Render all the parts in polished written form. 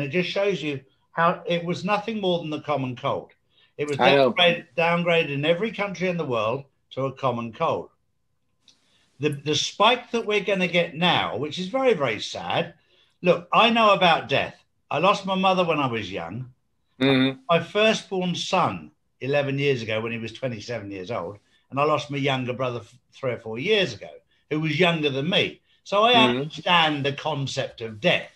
it just shows you how it was nothing more than the common cold. It was downgraded in every country in the world to a common cold. The spike that we're going to get now, which is very, very sad. Look, I know about death. I lost my mother when I was young. My firstborn son 11 years ago when he was 27 years old. And I lost my younger brother 3 or 4 years ago, who was younger than me. So I understand the concept of death.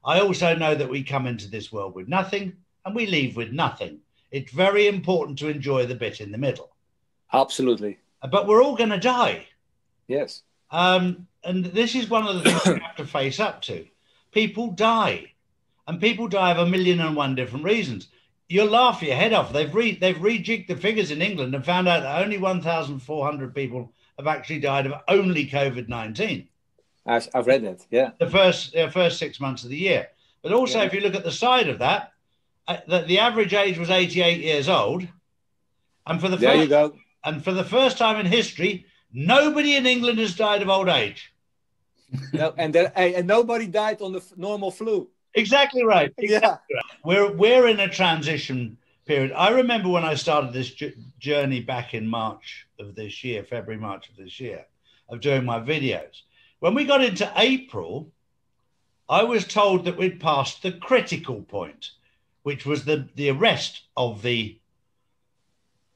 I also know that we come into this world with nothing and we leave with nothing. It's very important to enjoy the bit in the middle. Absolutely. But we're all going to die. Yes. And this is one of the things we have to face up to. People die. And people die of 1,000,001 different reasons. You'll laugh your head off. They've rejigged the figures in England and found out that only 1,400 people have actually died of only COVID-19. I've read that, yeah. The first 6 months of the year. But also, if you look at the side of that, the average age was 88 years old. And for the first time in history, nobody in England has died of old age. No, and nobody died on the normal flu. Exactly right. Exactly right. We're in a transition period. I remember when I started this journey back in March of this year, February, March of this year, of doing my videos. When we got into April, I was told that we'd passed the critical point, which was the arrest of the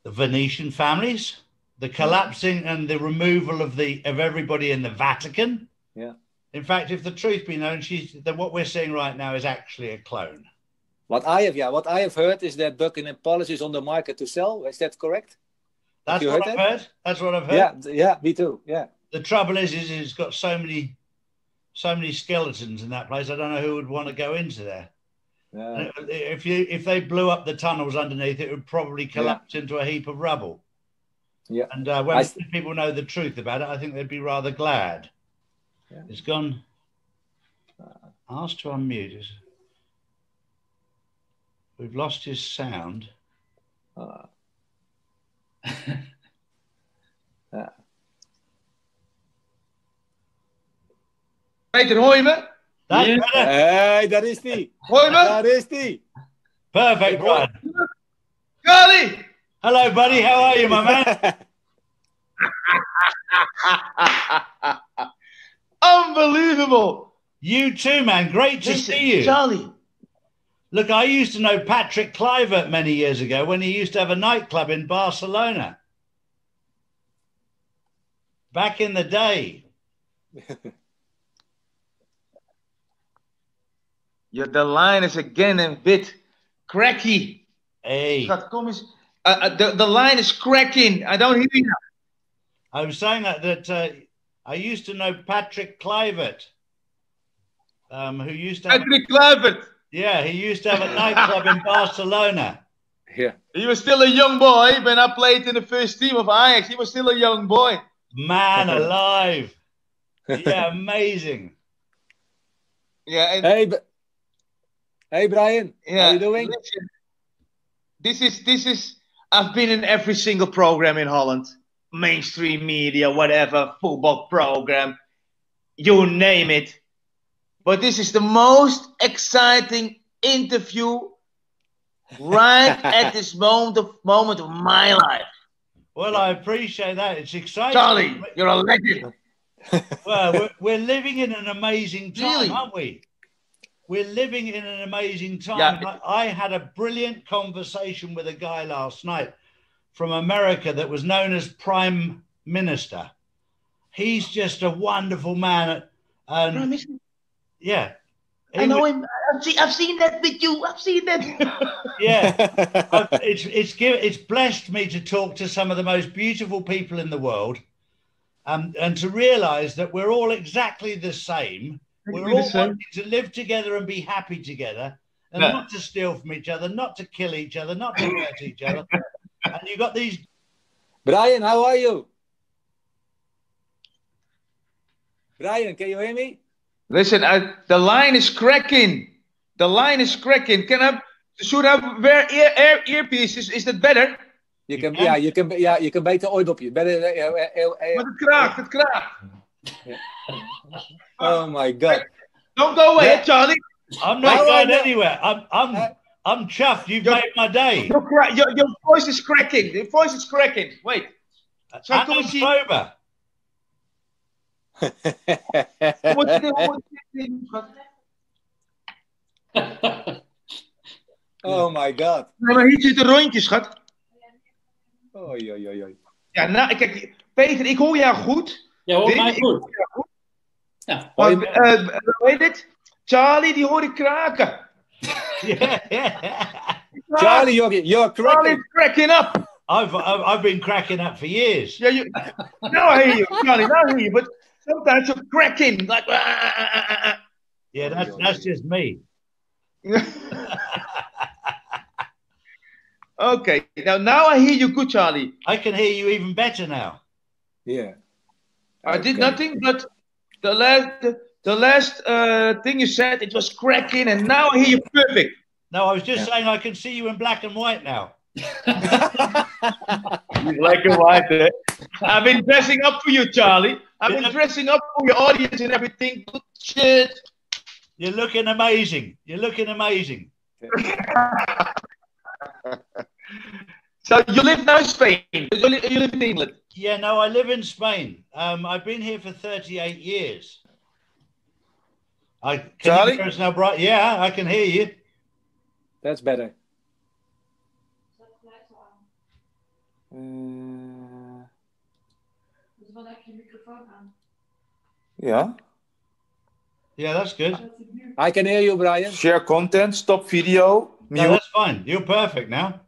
Venetian families, the collapsing and the removal of everybody in the Vatican. Yeah. In fact, if the truth be known, what we're seeing right now is actually a clone. What I have heard is that Buckingham Palace is on the market to sell. Is that correct? That's what I've heard. That's what I've heard. Yeah, me too. Yeah. The trouble is it's got so many skeletons in that place. I don't know who would want to go into there. Yeah. If they blew up the tunnels underneath, it would probably collapse into a heap of rubble. Yeah. And when people know the truth about it, I think they'd be rather glad. Yeah. It's gone. Ask to unmute. We've lost his sound. Peter, hoor je me? Hey, daar is die. Hoor je me? Daar is die. Perfect, Brian. Charlie! Hello, buddy. How are you, my man? Unbelievable. You too, man. Great to see you. Charlie. Look, I used to know Patrick Kluivert many years ago when he used to have a nightclub in Barcelona. Back in the day. Yeah, the line is again a bit cracky. Hey. The line is cracking. I don't hear you. I was saying that I used to know Patrick Kluivert, who used to have Patrick Kluivert. Yeah, he used to have a nightclub in Barcelona. Yeah. He was still a young boy when I played in the first team of Ajax. He was still a young boy. Man alive. Yeah, amazing. Yeah. Hey, Brian. Yeah, how are you doing? Listen, this is. I've been in every single program in Holland, mainstream media, whatever, football program, you name it. But this is the most exciting interview right at this moment of my life. Well, I appreciate that. It's exciting. Charlie, you're a legend. Well, we're living in an amazing time, really? Aren't we? We're living in an amazing time. Yeah. I had a brilliant conversation with a guy last night from America that was known as Prime Minister. He's just a wonderful man. Prime Minister? Yeah. I know him. I've seen that with you. I've seen that. Yeah. It's blessed me to talk to some of the most beautiful people in the world, and to realize that we're all exactly the same. We're all wanting to live together and be happy together, and not to steal from each other, not to kill each other, not to hurt each other. And you got these. Brian, how are you? Brian, can you hear me? Listen, the line is cracking. The line is cracking. Should I wear earpieces? Is that better? Je kan beter oordopje. Maar het kraakt. Oh my God. Don't go away, Charlie. I'm not going anywhere. I'm chuffed. You've made my day. Your voice is cracking. Your voice is cracking. Wait. And I'm sober. Oh my god. Nee, maar hier zit een rondje, schat. Oei, oei, oei. Ja, nou, kijk, Peter, ik hoor jou goed. Ja, hoor mij goed. Ja. Maar, hoe heet het? Charlie, die hoor ik kraken. Charlie, you're cracking. Charlie's cracking up. I've been cracking up for years. Yeah, now I hear you, Charlie. Now I hear you, but sometimes you're cracking like. Yeah, that's just me. Okay, now I hear you good, Charlie. I can hear you even better now. Yeah. I did nothing but the last thing you said. It was cracking, and now I hear you perfect. No, I was just saying I can see you in black and white now. Black and white. Eh? I've been dressing up for you, Charlie. I've been dressing up for your audience and everything. Good shit. You're looking amazing. You're looking amazing. So you live now in Spain? You live in England? Yeah, no, I live in Spain. I've been here for 38 years. Charlie? You hear us now, Bright? Yeah, I can hear you. That's better. Yeah. Yeah, that's good. I can hear you, Brian. Share content, stop video. No, that's fine. You're perfect now.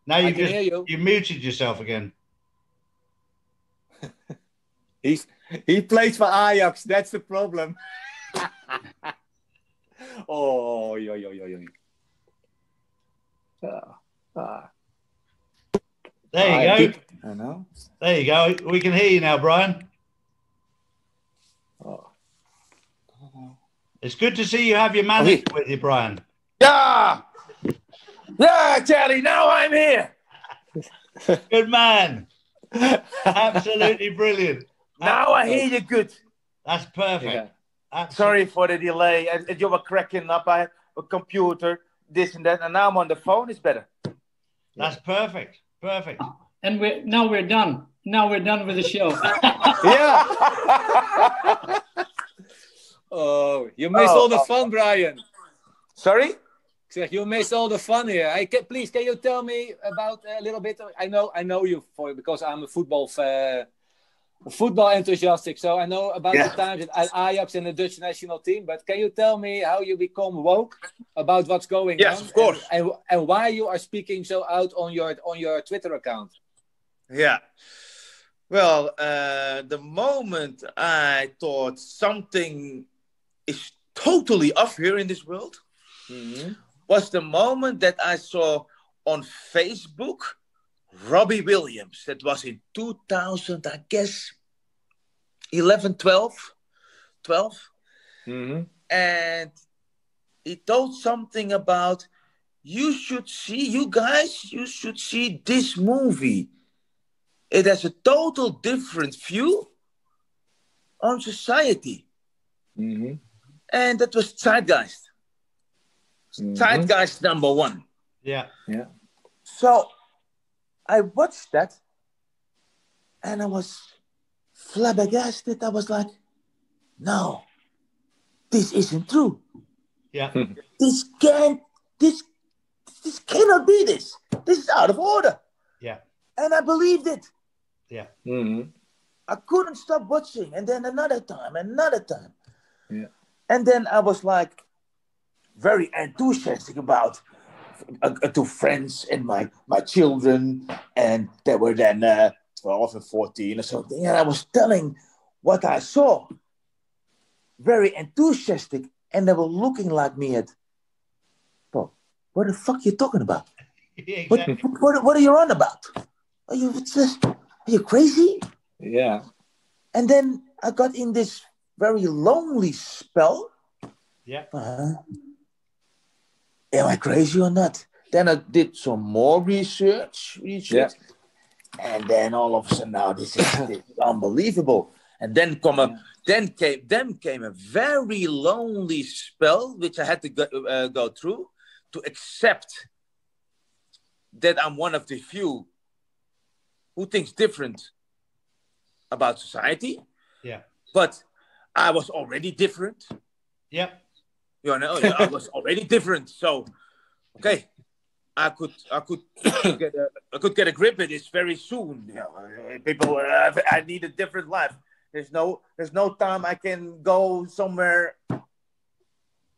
Now you muted yourself again. He plays for Ajax. That's the problem. Oh, yo. There you go. I know. There you go. We can hear you now, Brian. Oh. It's good to see you have your manager with you, Brian. Yeah, Charlie. Now I'm here. Good man. Absolutely brilliant. Now I hear you good. That's perfect. Yeah. Sorry for the delay. You were cracking up. I have a computer, this and that, and now I'm on the phone. It's better. That's perfect. Perfect. And now we're done. Now we're done with the show. Yeah. Oh, you missed all the fun, Brian. Sorry? You missed all the fun here. Please, can you tell me about a little bit? I know you because I'm a football enthusiastic. So I know about the times at Ajax and the Dutch national team. But can you tell me how you become woke about what's going on? Yes, of course. And why you are speaking so out on your Twitter account? Yeah. Well, the moment I thought something is totally off here in this world was the moment that I saw on Facebook Robbie Williams. That was in 2000, I guess, 11, 12. And he told something about, you guys should see this movie. It has a total different view on society. And that was Zeitgeist. Zeitgeist number 1. Yeah. So I watched that and I was flabbergasted. I was like, no, this isn't true. Yeah. This cannot be this. This is out of order. Yeah. And I believed it. Yeah. I couldn't stop watching. And then another time. Yeah. And then I was like very enthusiastic about two friends and my children. And they were then 12 and 14 or something. And I was telling what I saw. Very enthusiastic. And they were looking like me at, Bob, what the fuck are you talking about? Exactly. What are you on about? Are you crazy? Yeah. And then I got in this very lonely spell. Yeah. Am I crazy or not? Then I did some more research. Yeah. And then all of a sudden now this is unbelievable. And then came a very lonely spell, which I had to go through to accept that I'm one of the few who thinks different about society. Yeah. But I was already different. Yeah. You know, I was already different. So, okay, I could get a grip at this very soon. You know, people, I need a different life. There's no time I can go somewhere.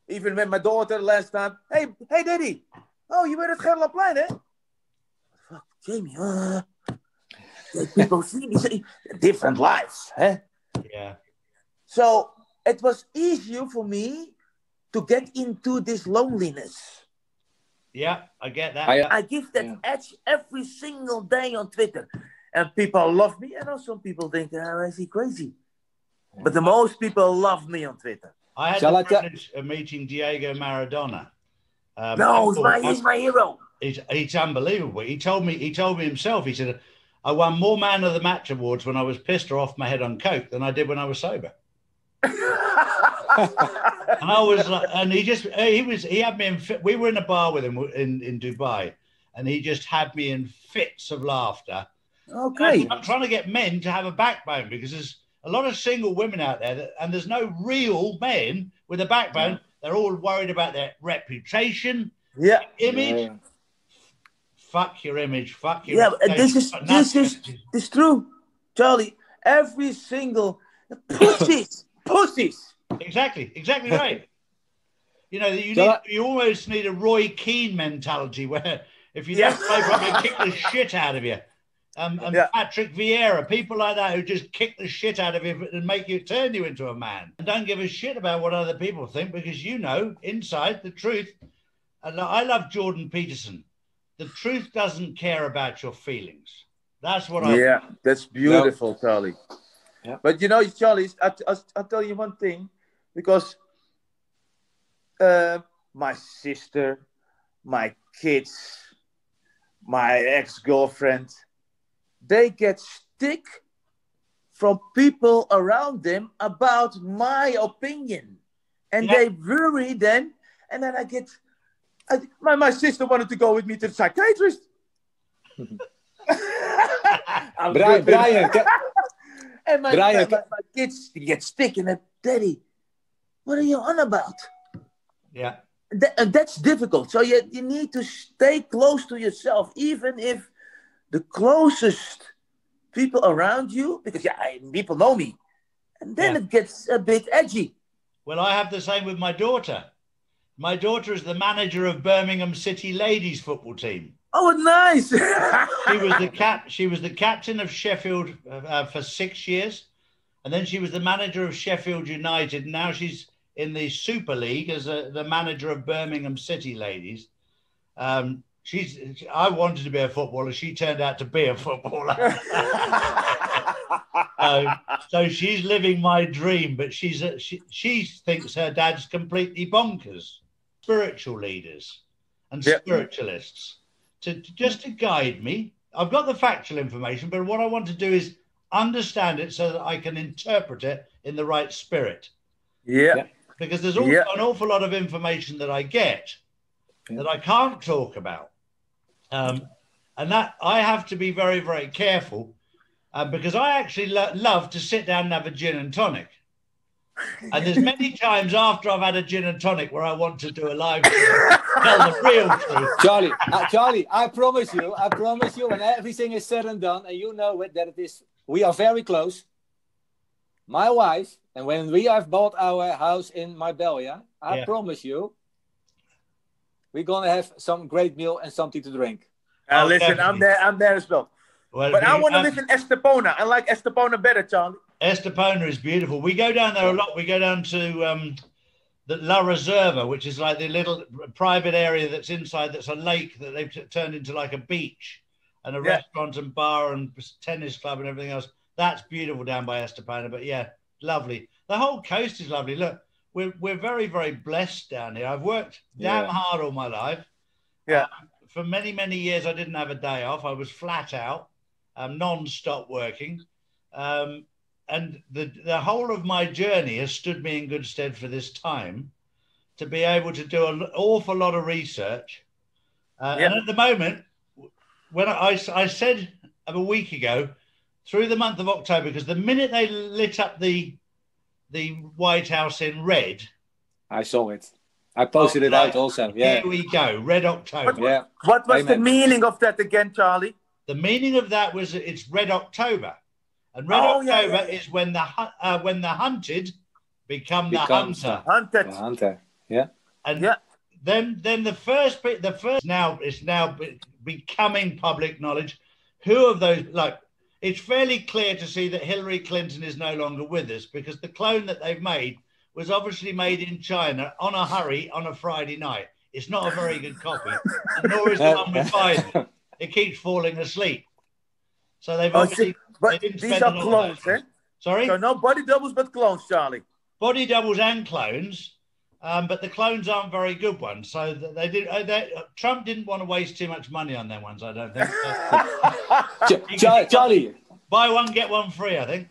Even with my daughter last time. Hey, Daddy. Oh, you were at Gerlaplein, eh? Fuck, Jamie. People see me say different lives, eh? Yeah. So it was easier for me to get into this loneliness. Yeah, I get that. I give that edge every single day on Twitter. And people love me. And also some people think, is he crazy? But the most people love me on Twitter. I had the privilege of meeting Diego Maradona. He's my hero. He's unbelievable. He told me himself, he said, I won more Man of the Match awards when I was pissed or off my head on coke than I did when I was sober. And I was like, and he had me in fit. We were in a bar with him in Dubai, and he just had me in fits of laughter. Okay. I'm trying to get men to have a backbone because there's a lot of single women out there, and there's no real men with a backbone. Yeah. They're all worried about their reputation, image. Yeah. Fuck your image. Fuck your reputation. This is true, Charlie. Every single pussies. Exactly right. You know, you almost need a Roy Keane mentality where if you don't play properly, kick the shit out of you. And Patrick Vieira, people like that who just kick the shit out of you and turn you into a man. And don't give a shit about what other people think because you know, inside, the truth. And I love Jordan Peterson. The truth doesn't care about your feelings. That's what I think. Yeah, that's beautiful, Charlie. Yeah. But you know, Charlie, I'll tell you one thing. Because my sister, my kids, my ex-girlfriend, they get stick from people around them about my opinion. And they worry then. And then my sister wanted to go with me to the psychiatrist. Brian. And my kids get stick and they, Daddy, what are you on about? Yeah. And that's difficult. So you need to stay close to yourself, even if the closest people around you, because people know me. And then it gets a bit edgy. Well, I have the same with my daughter. My daughter is the manager of Birmingham City ladies football team. Oh, nice! She was the captain of Sheffield for 6 years, and then she was the manager of Sheffield United. Now she's in the Super League as the manager of Birmingham City ladies. I wanted to be a footballer. She turned out to be a footballer. So she's living my dream, but she thinks her dad's completely bonkers. Spiritual leaders and spiritualists just to guide me. I've got the factual information, but what I want to do is understand it so that I can interpret it in the right spirit. Yeah. Because there's also an awful lot of information that I get that I can't talk about. And that I have to be very, very careful because I actually love to sit down and have a gin and tonic. And there's many times after I've had a gin and tonic where I want to do a live show, tell the real truth. Charlie, I promise you, when everything is said and done, and you know that we are very close. My wife, and when we have bought our house in Marbella, I promise you, we're gonna have some great meal and something to drink. Listen, definitely. I'm there as well. But I want to live in Estepona. I like Estepona better, Charlie. Estepona is beautiful. We go down there a lot. We go down to the La Reserva, which is like the little private area that's inside. That's a lake that they've turned into like a beach and a restaurant and bar and tennis club and everything else. That's beautiful down by Estepona. But yeah, lovely. The whole coast is lovely. Look, we're very, very blessed down here. I've worked damn hard all my life. Yeah. For many, many years, I didn't have a day off. I was flat out, non-stop working. the whole of my journey has stood me in good stead for this time to be able to do an awful lot of research. And at the moment, when I said a week ago, through the month of October, because the minute they lit up the White House in red, I saw it. I posted it out also. Yeah. Here we go, Red October. What was the meaning of that again, Charlie? The meaning of that was that it's Red October, and Red October is when the hunted become the hunter. Hunted. The hunter. Yeah. And then the first now it's now becoming public knowledge. Who of those, like, it's fairly clear to see that Hillary Clinton is no longer with us, because the clone that they've made was obviously made in China on a hurry on a Friday night. It's not a very good copy, and nor is the one with Biden. It keeps falling asleep. So they've obviously... But these are clones, eh? Sorry? So no body doubles, but clones, Charlie. Body doubles and clones, but the clones aren't very good ones. So they did. Trump didn't want to waste too much money on them ones, I don't think. Charlie. Buy one, get one free, I think.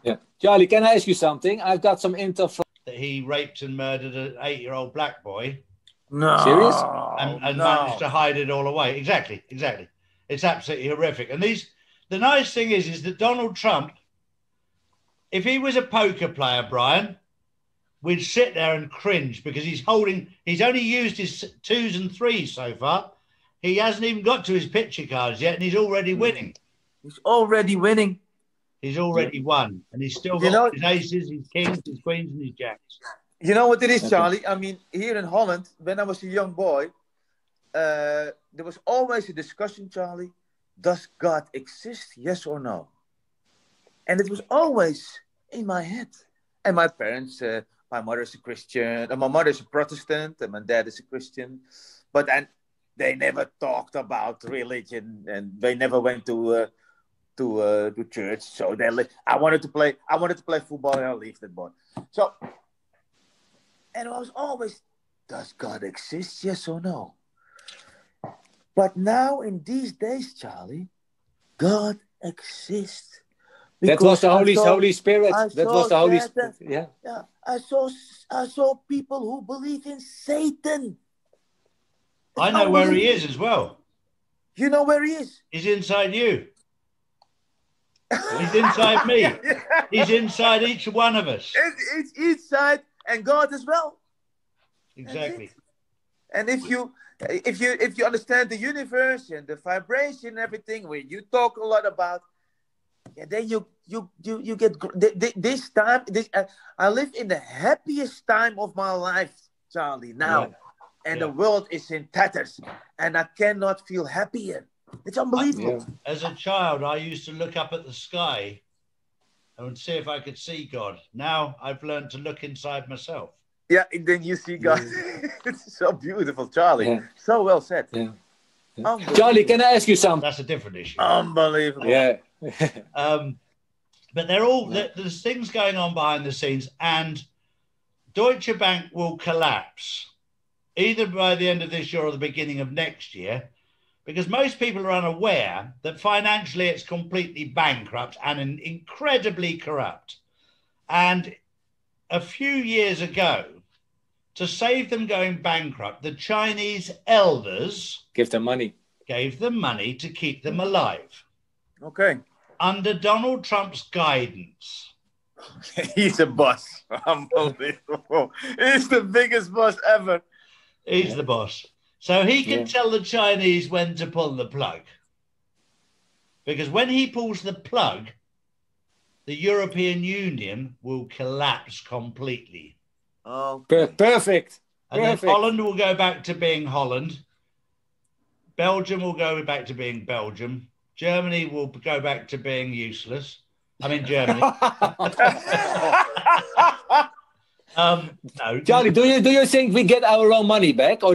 Yeah. Charlie, can I ask you something? I've got some info from... That he raped and murdered an 8-year-old black boy. No. Serious? And managed to hide it all away. Exactly. It's absolutely horrific. And the nice thing is that Donald Trump, if he was a poker player, Brian, we'd sit there and cringe, because he's only used his 2s and 3s so far. He hasn't even got to his picture cards yet, and he's already winning. He's already winning. He's already won. And he's still got his aces, his kings, his queens, and his jacks. You know what it is, Charlie? I mean, here in Holland, when I was a young boy, there was always a discussion, Charlie. Does God exist? Yes or no? And it was always in my head. And my parents, my mother's a Christian, and my mother's a Protestant, and my dad is a Christian. But they never talked about religion, and they never went to church. So I wanted to play football, and I left that boy. So, and I was always, does God exist? Yes or no? But now in these days, Charlie, God exists. That was the Holy Spirit. That was the Holy Spirit. Yeah. I saw people who believe in Satan. I know where he is as well. You know where he is? He's inside you. He's inside me. He's inside each one of us. It's inside, and God as well. Exactly. And if you understand the universe and the vibration and everything, where you talk a lot about, then you get this time. I live in the happiest time of my life, Charlie. Now, the world is in tatters, and I cannot feel happier. It's unbelievable. As a child, I used to look up at the sky and see if I could see God. Now I've learned to look inside myself. Yeah, and then you see God. It's so beautiful, Charlie. Yeah. So well said. Yeah. Charlie, can I ask you something? That's a different issue. Unbelievable. Yeah. But there's things going on behind the scenes, and Deutsche Bank will collapse either by the end of this year or the beginning of next year, because most people are unaware that financially it's completely bankrupt and incredibly corrupt. And a few years ago, to save them going bankrupt, the Chinese elders gave them money to keep them alive. Okay. Under Donald Trump's guidance. He's a boss. Unbelievable. He's the biggest boss ever. He's the boss. So he can tell the Chinese when to pull the plug. Because when he pulls the plug, the European Union will collapse completely. Oh, perfect. And then Holland will go back to being Holland. Belgium will go back to being Belgium. Germany will go back to being useless. I mean, Germany. No. Charlie, do you think we get our own money back, or